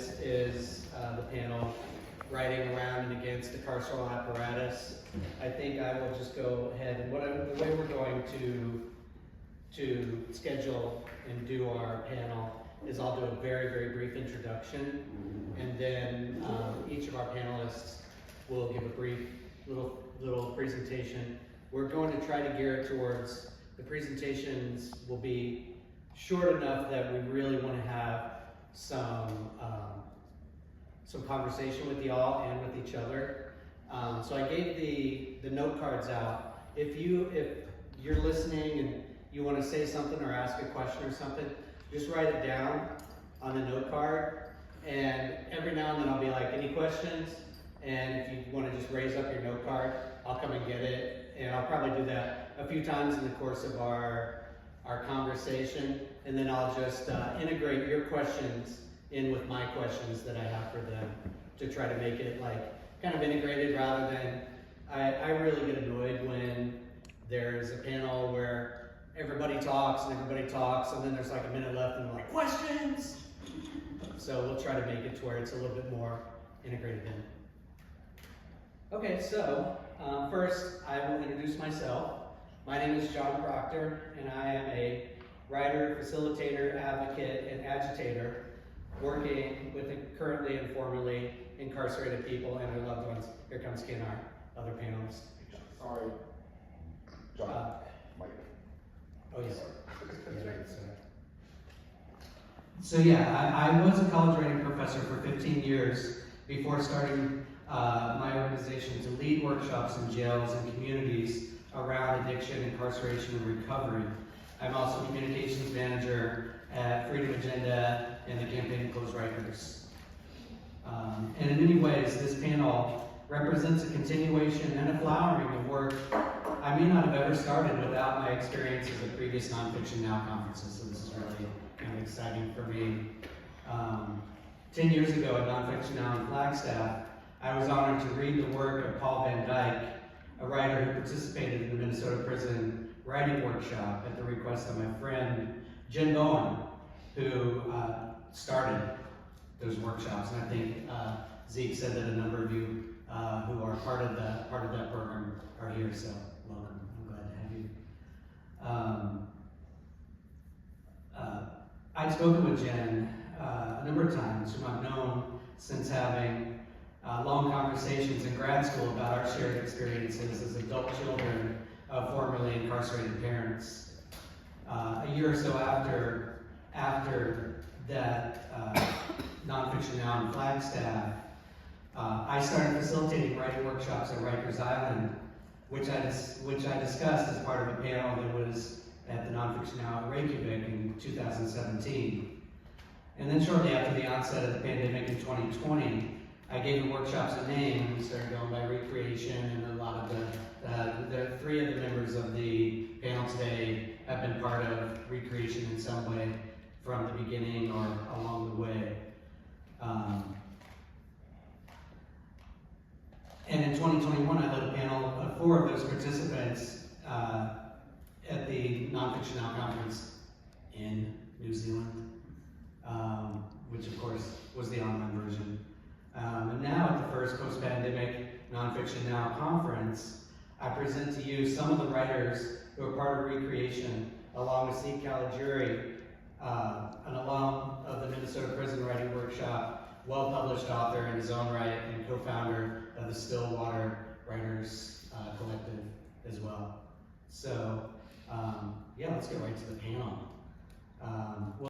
this is the panel Writing Around and Against the Carceral Apparatus. I think I will just go ahead and the way we're going to schedule and do our panel is I'll do a very, very brief introduction, and then each of our panelists will give a brief little presentation. We're going to try to gear it towards, the presentations will be short enough that we really want to have some conversation with y'all and with each other. So I gave the note cards out. If you're listening and you want to say something or ask a question or something, just write it down on the note card. And every now and then I'll be like, any questions? And if you want to just raise up your note card, I'll come and get it. And I'll probably do that a few times in the course of our conversation. And then I'll just integrate your questions in with my questions that I have for them to try to make it like kind of integrated rather than, I really get annoyed when there's a panel where everybody talks and then there's like a minute left and they're like, questions! So we'll try to make it to where it's a little bit more integrated in. Okay, so first I will introduce myself. My name is John Proctor, and I am a writer, facilitator, advocate, and agitator working with currently and formerly incarcerated people and their loved ones. Here comes Ken, our other panelists. Sorry. John. Mike. Oh, yes. So yeah, I was a college writing professor for 15 years before starting my organization to lead workshops in jails and communities around addiction, incarceration, and recovery. I'm also communications manager at Freedom Agenda and the Campaign to Close Rikers. And in many ways, this panel represents a continuation and a flowering of work I may not have ever started without my experiences at previous NonFiction Now conferences, so this is really kind of exciting for me. 10 years ago at NonFiction Now in Flagstaff, I was honored to read the work of Paul Van Dyke, a writer who participated in the Minnesota prison writing workshop at the request of my friend Jen Bowen, who started those workshops. And I think Zeke said that a number of you who are part of that program are here, so welcome. I'm glad to have you. I've spoken with Jen a number of times, whom I've known since having long conversations in grad school about our shared experiences as adult children of formerly incarcerated parents. A year or so after that NonFiction Now in Flagstaff, I started facilitating writing workshops at Rikers Island, which I discussed as part of a panel that was at the NonFiction Now at Reykjavik in 2017. And then shortly after the onset of the pandemic in 2020, I gave the workshops a name, and we started going by recreation, and a lot of the three of the members of the panel today have been part of recreation in some way from the beginning or along the way. And in 2021, I led a panel of 4 of those participants at the NonFiction Now Conference in New Zealand, which of course was the online version. And now at the first post-pandemic NonFiction Now Conference, I present to you some of the writers who are part of Recreation, along with Steve Caligiuri, an alum of the Minnesota Prison Writing Workshop, well-published author in his own right, and co-founder of the Stillwater Writers Collective as well. So, yeah, let's get right to the panel.